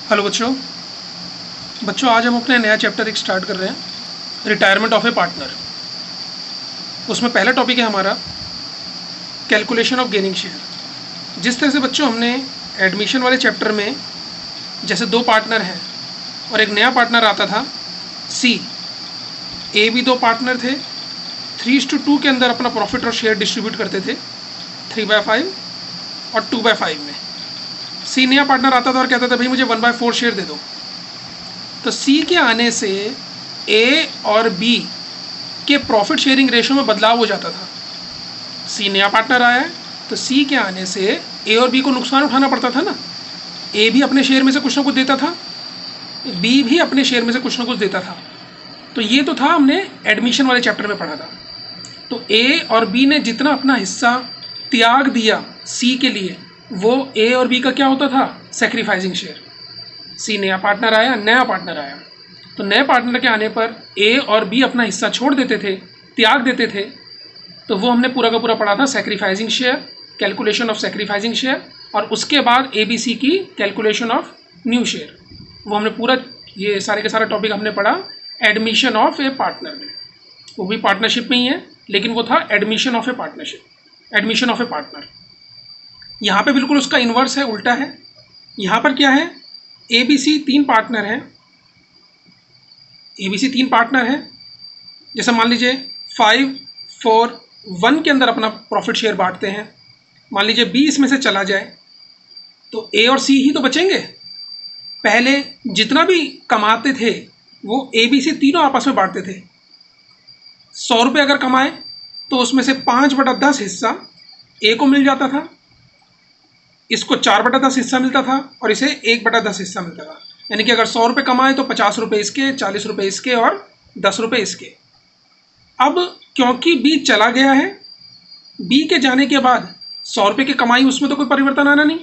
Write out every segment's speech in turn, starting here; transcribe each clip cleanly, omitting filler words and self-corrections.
Hello बच्चों आज हम अपना नया चैप्टर एक स्टार्ट कर रहे हैं, रिटायरमेंट ऑफ ए पार्टनर। उसमें पहला टॉपिक है हमारा कैलकुलेशन ऑफ गेनिंग शेयर। जिस तरह से बच्चों हमने एडमिशन वाले चैप्टर में जैसे दो पार्टनर हैं और एक नया पार्टनर आता था सी, ए भी दो पार्टनर थे, 3:2 के अंदर अपना प्रॉफिट और शेयर डिस्ट्रीब्यूट करते थे 3/5 और 2/5 में। सी नया पार्टनर आता था और कहता था भाई मुझे 1/4 शेयर दे दो। तो सी के आने से ए और बी के प्रॉफिट शेयरिंग रेशो में बदलाव हो जाता था। सी नया पार्टनर आया है तो सी के आने से ए और बी को नुकसान उठाना पड़ता था ना। ए भी अपने शेयर में से कुछ ना कुछ देता था, बी भी अपने शेयर में से कुछ ना कुछ देता था। तो ये तो था, हमने एडमिशन वाले चैप्टर में पढ़ा था। तो ए और बी ने जितना अपना हिस्सा त्याग दिया सी के लिए, वो ए और बी का क्या होता था, सेक्रीफाइसिंग शेयर। सी नया पार्टनर आया, तो नए पार्टनर के आने पर ए और बी अपना हिस्सा छोड़ देते थे, त्याग देते थे। तो वो हमने पूरा का पूरा पढ़ा था, sacrificing share, calculation of sacrificing share. और उसके बाद ए बी सी की कैलकुलेशन ऑफ न्यू शेयर। वो हमने पूरा ये सारे के सारा टॉपिक हमने पढ़ा एडमिशन ऑफ ए पार्टनर में। वो भी पार्टनरशिप में ही है, लेकिन वो था admission of A partnership, admission of A partner. यहाँ पे बिल्कुल उसका इन्वर्स है, उल्टा है। यहाँ पर क्या है, ए बी सी तीन पार्टनर हैं, ए बी सी तीन पार्टनर हैं। जैसे मान लीजिए 5, 4, 1 के अंदर अपना प्रॉफिट शेयर बांटते हैं। मान लीजिए बी इसमें से चला जाए तो ए और सी ही तो बचेंगे। पहले जितना भी कमाते थे वो ए बी सी तीनों आपस में बांटते थे। 100 रुपये अगर कमाए तो उसमें से 5/10 हिस्सा ए को मिल जाता था, इसको 4/10 हिस्सा मिलता था और इसे 1/10 हिस्सा मिलता था। यानी कि अगर 100 रुपये कमाए तो 50 रुपये इसके, 40 रुपये इसके और 10 रुपये इसके। अब क्योंकि बी चला गया है, बी के जाने के बाद 100 रुपये की कमाई उसमें तो कोई परिवर्तन आना नहीं।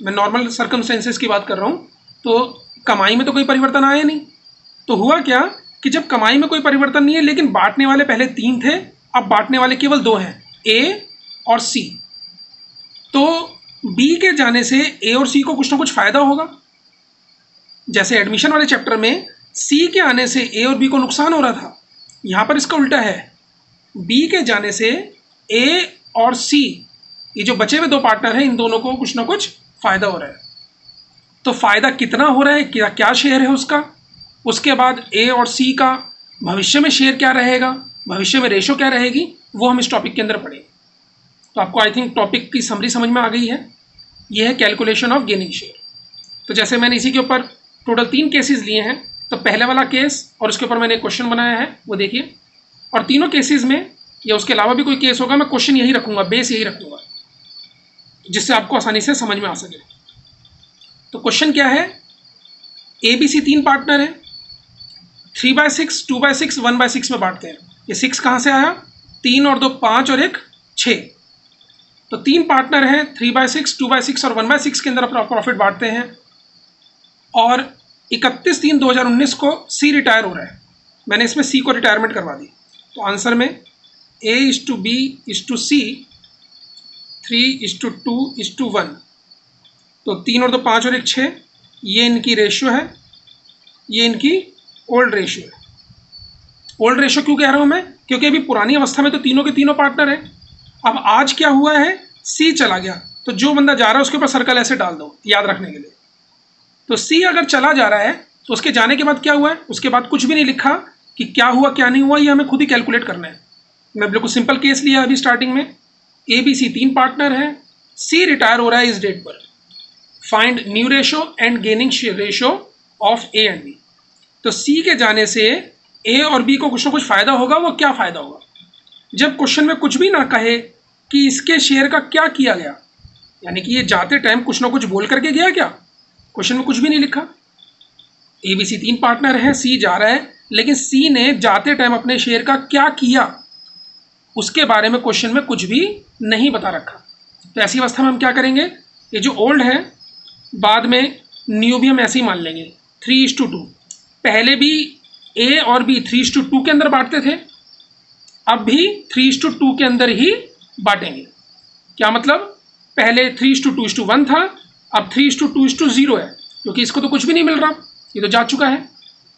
मैं नॉर्मल सर्कमस्टेंसेस की बात कर रहा हूँ, तो कमाई में तो कोई परिवर्तन आया नहीं। तो हुआ क्या कि जब कमाई में कोई परिवर्तन नहीं है लेकिन बांटने वाले पहले 3 थे, अब बांटने वाले केवल 2 हैं, ए और सी। तो बी के जाने से ए और सी को कुछ ना कुछ फायदा होगा। जैसे एडमिशन वाले चैप्टर में सी के आने से ए और बी को नुकसान हो रहा था, यहाँ पर इसका उल्टा है। बी के जाने से ए और सी, ये जो बचे हुए दो पार्टनर हैं, इन दोनों को कुछ ना कुछ फायदा हो रहा है। तो फायदा कितना हो रहा है, क्या शेयर है उसका, उसके बाद ए और सी का भविष्य में शेयर क्या रहेगा, भविष्य में रेशो क्या रहेगी, वो हम इस टॉपिक के अंदर पढ़ेंगे। तो आपको आई थिंक टॉपिक की समरी समझ में आ गई है। ये है कैलकुलेशन ऑफ गेनिंग शेयर। तो जैसे मैंने इसी के ऊपर टोटल 3 केसेस लिए हैं, तो पहले वाला केस और उसके ऊपर मैंने एक क्वेश्चन बनाया है, वो देखिए। और तीनों केसेस में या उसके अलावा भी कोई केस होगा, मैं क्वेश्चन यही रखूँगा, बेस यही रखूँगा, जिससे आपको आसानी से समझ में आ सके। तो क्वेश्चन क्या है, ए बी सी 3 पार्टनर हैं, 3/6, 2/6, 1/6 में बांटते हैं। ये 6 कहाँ से आया, 3 और 2 5 और 1 6। तो 3 पार्टनर हैं, 3/6, 2/6 और 1/6 के अंदर अपना प्रॉफिट बांटते हैं। और 31/3/2019 को सी रिटायर हो रहा है। मैंने इसमें सी को रिटायरमेंट करवा दी। तो आंसर में A/B/C 3:2:1। तो 3 और 2 5 और 1 6, ये इनकी रेशियो है, ये इनकी ओल्ड रेशियो है। ओल्ड रेशियो क्यों कह रहा हूँ मैं, क्योंकि अभी पुरानी अवस्था में तो तीनों के तीनों पार्टनर हैं। अब आज क्या हुआ है, सी चला गया, तो जो बंदा जा रहा है उसके ऊपर सर्कल ऐसे डाल दो याद रखने के लिए। तो सी अगर चला जा रहा है तो उसके जाने के बाद क्या हुआ है, उसके बाद कुछ भी नहीं लिखा कि क्या हुआ क्या नहीं हुआ, ये हमें खुद ही कैलकुलेट करना है। मैं बिल्कुल सिंपल केस लिया अभी स्टार्टिंग में। ए बी सी 3 पार्टनर हैं, सी रिटायर हो रहा है इस डेट पर। Find new ratio and gaining ratio of A and B. तो सी के जाने से ए और बी को कुछ ना कुछ फायदा होगा। वो क्या फायदा होगा, जब क्वेश्चन में कुछ भी ना कहे कि इसके शेयर का क्या किया गया, यानी कि ये जाते टाइम कुछ ना कुछ बोल करके गया क्या, क्वेश्चन में कुछ भी नहीं लिखा। ए बी सी 3 पार्टनर हैं, सी जा रहा है, लेकिन सी ने जाते टाइम अपने शेयर का क्या किया उसके बारे में क्वेश्चन में कुछ भी नहीं बता रखा। तो ऐसी अवस्था में हम क्या करेंगे, ये जो ओल्ड है बाद में न्यू भी हम ऐसे ही मान लेंगे 3:2। पहले भी ए और बी 3:2 के अंदर बांटते थे, अब भी 3:2 के अंदर ही बांटेंगे। क्या मतलब, पहले 3:2:1 था, अब 3:2:0 है। क्योंकि इसको तो कुछ भी नहीं मिल रहा, ये तो जा चुका है।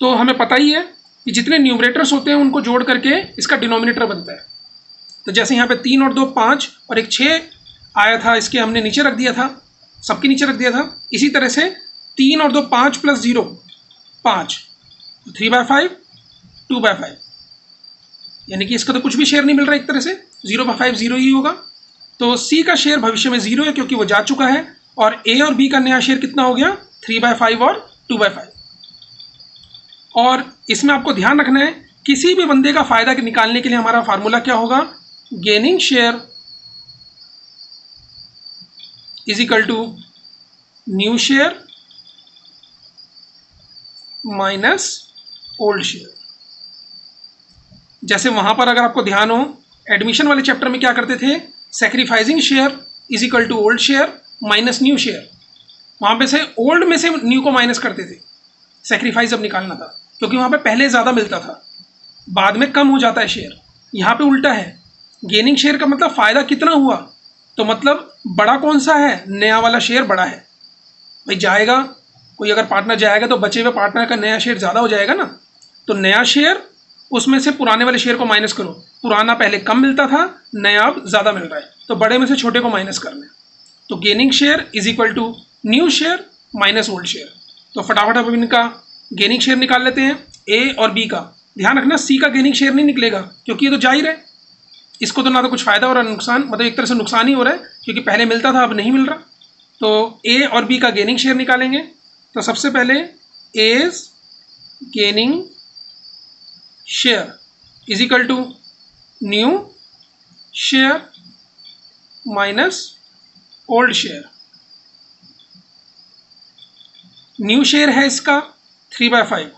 तो हमें पता ही है कि जितने न्यूमरेटर्स होते हैं उनको जोड़ करके इसका डिनोमिनेटर बनता है। तो जैसे यहाँ पे 3 और 2 5 और एक 6 आया था, इसके हमने नीचे रख दिया था, सबके नीचे रख दिया था। इसी तरह से 3 और 2 5 प्लस 0 5, 3/5 2/5, यानी कि इसका तो कुछ भी शेयर नहीं मिल रहा, एक तरह से 0/5 0 ही होगा। तो सी का शेयर भविष्य में 0 है क्योंकि वो जा चुका है। और ए और बी का नया शेयर कितना हो गया? 3/5 और 2/5। और इसमें आपको ध्यान रखना है, किसी भी बंदे का फायदा निकालने के लिए हमारा फार्मूला क्या होगा? Gaining share is equal to new share minus old share. जैसे वहां पर अगर आपको ध्यान हो, एडमिशन वाले चैप्टर में क्या करते थे? Sacrificing share is equal to old share minus new share. वहां पे से ओल्ड में से न्यू को माइनस करते थे, सैक्रिफाइस जब निकालना था, क्योंकि वहां पे पहले ज़्यादा मिलता था, बाद में कम हो जाता है शेयर। यहाँ पे उल्टा है, गेनिंग शेयर का मतलब फ़ायदा कितना हुआ, तो मतलब बड़ा कौन सा है? नया वाला शेयर बड़ा है। भाई जाएगा कोई, अगर पार्टनर जाएगा तो बचे हुए पार्टनर का नया शेयर ज़्यादा हो जाएगा ना। तो नया शेयर, उसमें से पुराने वाले शेयर को माइनस करो। पुराना पहले कम मिलता था, नया अब ज़्यादा मिल रहा है, तो बड़े में से छोटे को माइनस करना है। तो gaining share is equal to new share minus old share. तो फटाफट अब इनका गेनिंग शेयर निकाल लेते हैं, ए और बी का। ध्यान रखना, सी का गेनिंग शेयर नहीं निकलेगा क्योंकि ये तो जाहिर है, इसको तो ना तो कुछ फ़ायदा हो रहा है, नुकसान, मतलब एक तरह से नुकसान ही हो रहा है, क्योंकि पहले मिलता था अब नहीं मिल रहा। तो ए और बी का गेनिंग शेयर निकालेंगे। तो सबसे पहले as gaining share is equal to new share minus old share. New share है इसका 3/5,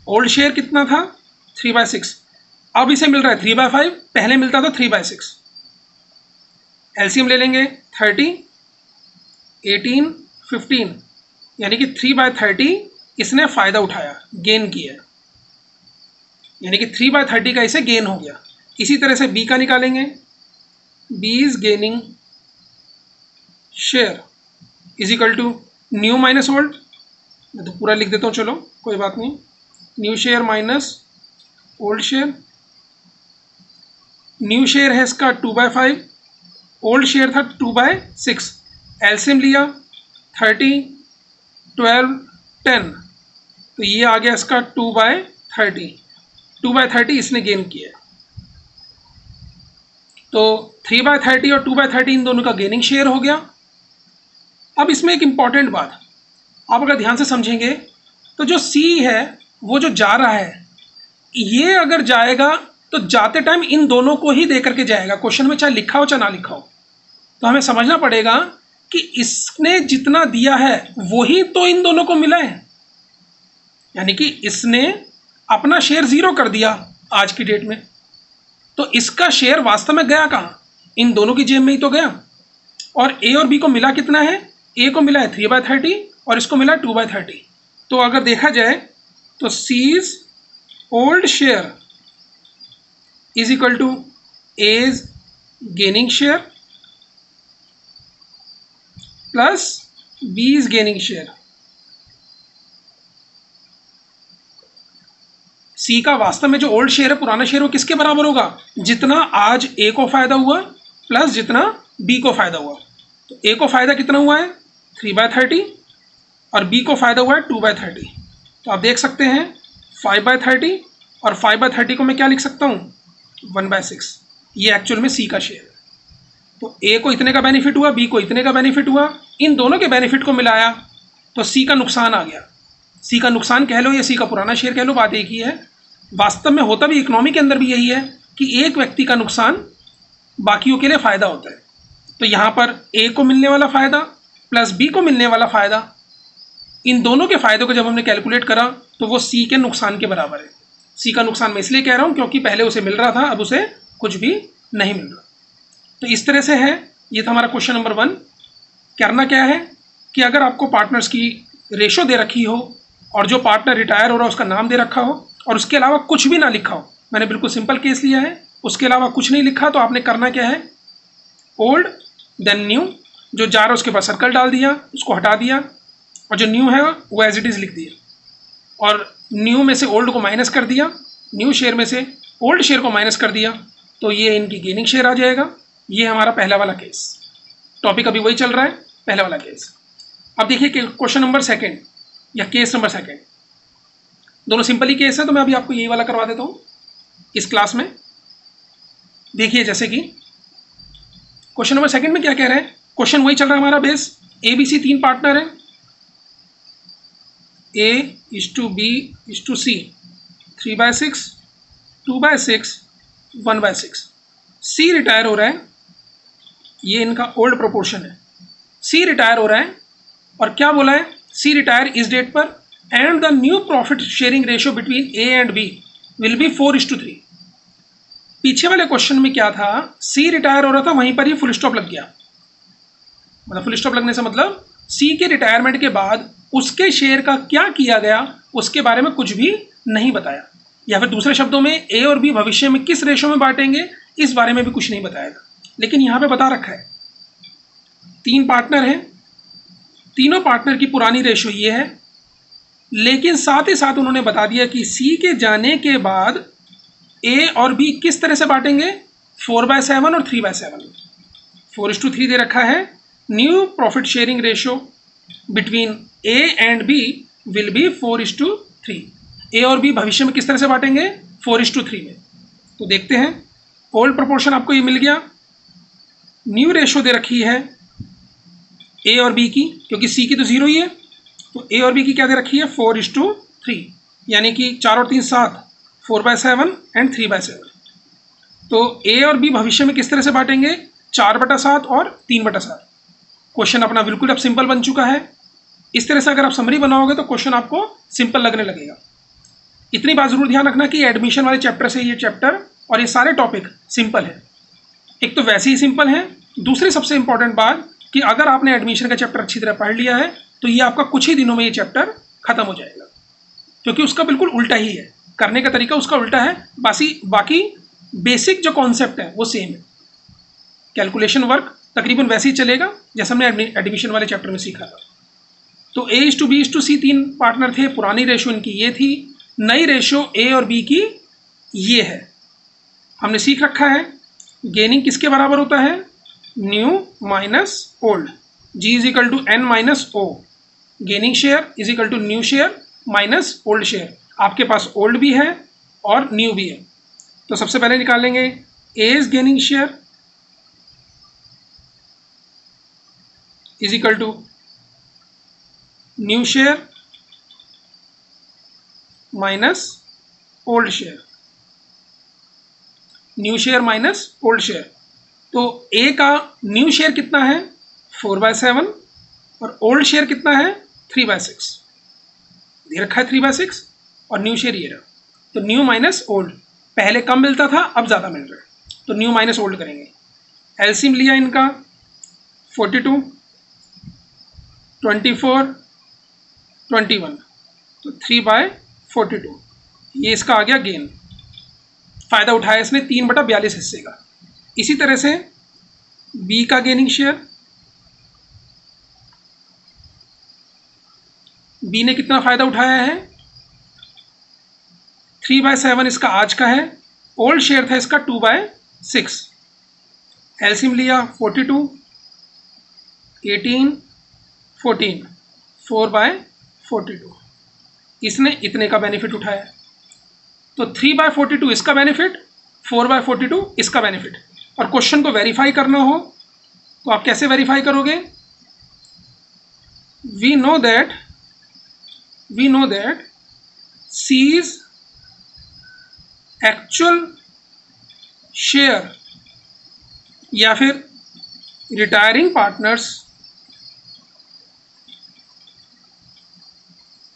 ओल्ड शेयर कितना था? 3/6। अब इसे मिल रहा है 3/5, पहले मिलता था 3/6। एलसीएम ले लेंगे, 30 18 15, यानी कि 3/30 इसने फ़ायदा उठाया, गेन किया, यानी कि 3/30 का इसे गेन हो गया। इसी तरह से बी का निकालेंगे, B is gaining share is equal to new minus old. मैं तो पूरा लिख देता हूँ, चलो कोई बात नहीं। New share minus old share. New share है इसका 2/5, ओल्ड शेयर था 2/6। एलसीएम लिया, 30 12 10, तो ये आ गया इसका 2/30। 2/30 इसने गेन किया है। तो 3/30 और 2/30 इन दोनों का गेनिंग शेयर हो गया। अब इसमें एक इंपॉर्टेंट बात, आप अगर ध्यान से समझेंगे तो जो सी है वो जो जा रहा है, ये अगर जाएगा तो जाते टाइम इन दोनों को ही दे करके जाएगा, क्वेश्चन में चाहे लिखा हो चाहे ना लिखा हो। तो हमें समझना पड़ेगा कि इसने जितना दिया है वही तो इन दोनों को मिला है, यानी कि इसने अपना शेयर 0 कर दिया आज की डेट में, तो इसका शेयर वास्तव में गया कहाँ? इन दोनों की जेब में ही तो गया। और ए और बी को मिला कितना है? ए को मिला है 3/30 और इसको मिला 2/30। तो अगर देखा जाए तो C's old share is equal to A's gaining share plus B is gaining share. C का वास्तव में जो ओल्ड शेयर है, पुराना शेयर, वो किसके बराबर होगा? जितना आज ए को फायदा हुआ प्लस जितना बी को फायदा हुआ। तो ए को फायदा कितना हुआ है? 3/30 और बी को फायदा हुआ है 2/30। तो आप देख सकते हैं 5/30 और 5/30 को मैं क्या लिख सकता हूँ? 1/6। ये एक्चुअल में सी का शेयर है। तो ए को इतने का बेनिफिट हुआ, बी को इतने का बेनिफिट हुआ, इन दोनों के बेनिफिट को मिलाया तो सी का नुकसान आ गया। सी का नुकसान कह लो या सी का पुराना शेयर कह लो, बात एक ही है। वास्तव में होता भी इकोनॉमी के अंदर भी यही है कि एक व्यक्ति का नुकसान बाकियों के लिए फ़ायदा होता है। तो यहाँ पर ए को मिलने वाला फ़ायदा प्लस बी को मिलने वाला फ़ायदा, इन दोनों के फ़ायदों को जब हमने कैलकुलेट करा तो वो सी के नुकसान के बराबर है। सी का नुकसान मैं इसलिए कह रहा हूँ क्योंकि पहले उसे मिल रहा था, अब उसे कुछ भी नहीं मिल रहा। तो इस तरह से है, ये था हमारा क्वेश्चन नंबर 1। करना क्या है कि अगर आपको पार्टनर्स की रेशो दे रखी हो और जो पार्टनर रिटायर हो रहा है उसका नाम दे रखा हो और उसके अलावा कुछ भी ना लिखा हो, मैंने बिल्कुल सिंपल केस लिया है, उसके अलावा कुछ नहीं लिखा, तो आपने करना क्या है? ओल्ड देन न्यू, जो जा रहा है उसके बाद सर्कल डाल दिया, उसको हटा दिया, और जो न्यू है वो एज इट इज़ लिख दिया, और न्यू में से ओल्ड को माइनस कर दिया, न्यू शेयर में से ओल्ड शेयर को माइनस कर दिया, तो ये इनकी गेनिंग शेयर आ जाएगा। ये हमारा पहला वाला केस, टॉपिक अभी वही चल रहा है, पहला वाला केस। अब देखिए क्वेश्चन नंबर सेकंड या केस नंबर सेकंड, दोनों सिंपल ही केस है, तो मैं अभी आपको यही वाला करवा देता हूँ इस क्लास में। देखिए जैसे कि क्वेश्चन नंबर सेकंड में क्या कह रहे हैं, क्वेश्चन वही चल रहा है हमारा base, A B C 3 partner है, A is to B is to C 3/6, 2/6, 1/6। C retire हो रहा है, ये इनका ओल्ड प्रोपोर्शन है, सी रिटायर हो रहा है, और क्या बोला है, सी रिटायर इस डेट पर, and the new profit sharing ratio between A and B will be 4:3। पीछे वाले क्वेश्चन में क्या था, सी रिटायर हो रहा था, वहीं पर ही फुल स्टॉप लग गया। मतलब फुल स्टॉप लगने से मतलब सी के रिटायरमेंट के बाद उसके शेयर का क्या किया गया उसके बारे में कुछ भी नहीं बताया, या फिर दूसरे शब्दों में ए और बी भविष्य में किस रेशो में बांटेंगे इस बारे में भी कुछ नहीं बताया था। लेकिन यहाँ पे बता रखा है 3 पार्टनर हैं, तीनों पार्टनर की पुरानी रेशो ये है, लेकिन साथ ही साथ उन्होंने बता दिया कि सी के जाने के बाद ए और बी किस तरह से बांटेंगे, 4/7 और 3/7। 4:3 दे रखा है। New profit sharing ratio between A and B will be 4:3। A और बी भविष्य में किस तरह से बांटेंगे, 4:3 में। तो देखते हैं, ओल्ड प्रोपोर्शन आपको ये मिल गया, न्यू रेशियो दे रखी है ए और बी की, क्योंकि सी की तो 0 ही है, तो ए और बी की क्या दे रखी है, 4:3, यानी कि 4 और 3 7, 4/7 एंड 3/7। तो ए और बी भविष्य में किस तरह से बांटेंगे, 4/7 और 3/7। क्वेश्चन अपना बिल्कुल अब सिंपल बन चुका है। इस तरह से अगर आप समरी बनाओगे तो क्वेश्चन आपको सिंपल लगने लगेगा। इतनी बात जरूर ध्यान रखना कि एडमिशन वाले चैप्टर से ये चैप्टर और ये सारे टॉपिक सिंपल है। एक तो वैसे ही सिंपल है, दूसरी सबसे इंपॉर्टेंट बात कि अगर आपने एडमिशन का चैप्टर अच्छी तरह पढ़ लिया है तो ये आपका कुछ ही दिनों में ये चैप्टर खत्म हो जाएगा, क्योंकि उसका बिल्कुल उल्टा ही है, करने का तरीका उसका उल्टा है, बाकी बेसिक जो कॉन्सेप्ट है वो सेम है। कैलकुलेशन वर्क तकरीबन वैसे ही चलेगा जैसे हमने एडमिशन वाले चैप्टर में सीखा था। तो A is to B is to C 3 partner थे, पुरानी रेशियो इनकी ये थी, नई रेशियो ए और बी की ये है। हमने सीख रखा है गेनिंग किसके बराबर होता है, new minus old, G is equal to N minus O. Gaining share is equal to new share minus old share. आपके पास ओल्ड भी है और न्यू भी है, तो सबसे पहले निकालेंगे A is gaining share is equal to new share minus old share, new share minus old share. तो ए का न्यू शेयर कितना है, 4/7, और ओल्ड शेयर कितना है, 3/6 दे रखा है, 3/6, और न्यू शेयर ये रहा। तो न्यू माइनस ओल्ड, पहले कम मिलता था अब ज़्यादा मिल रहा है, तो न्यू माइनस ओल्ड करेंगे। एलसीएम लिया इनका 42, 24, 21, तो 3/42, ये इसका आ गया गेन। फ़ायदा उठाया इसने 3/42 हिस्से का। इसी तरह से बी का गेनिंग शेयर, बी ने कितना फ़ायदा उठाया है, 3/7 इसका आज का है, ओल्ड शेयर था इसका 2/6। एलसीएम लिया 42, 18, 14, 4/42, इसने इतने का बेनिफिट उठाया। तो 3/42 इसका बेनिफिट, 4/42 इसका बेनिफिट। और क्वेश्चन को वेरीफाई करना हो तो आप कैसे वेरीफाई करोगे, we know that C's actual share या फिर रिटायरिंग पार्टनर्स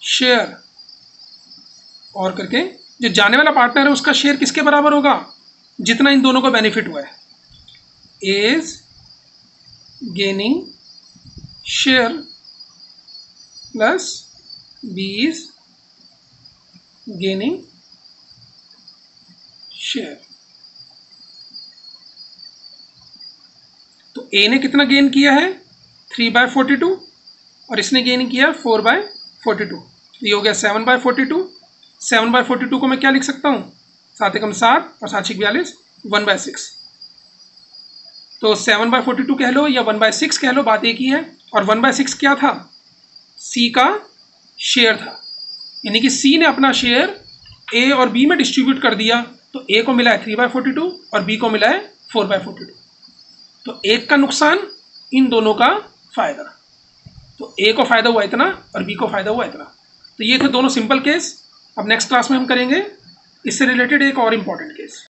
शेयर, और करके जो जाने वाला पार्टनर है उसका शेयर किसके बराबर होगा, जितना इन दोनों को बेनिफिट हुआ है। A is gaining share plus B is gaining share. तो ए ने कितना गेन किया है, 3/42, और इसने गेन किया 4/42, तो ये हो गया 7/42। 7/42 को मैं क्या लिख सकता हूँ, 7 एकम 7 और 7 छिक 42, 1/6। तो 7/42 कह लो या 1/6 कह लो, बात एक ही है। और 1/6 क्या था, सी का शेयर था, यानी कि सी ने अपना शेयर ए और बी में डिस्ट्रीब्यूट कर दिया, तो ए को मिला है 3/42 और बी को मिला है 4/42। तो एक का नुकसान, इन दोनों का फायदा। तो ए को फायदा हुआ इतना और बी को फायदा हुआ इतना। तो ये थे दोनों सिंपल केस। अब नेक्स्ट क्लास में हम करेंगे इससे रिलेटेड एक और इम्पॉर्टेंट केस।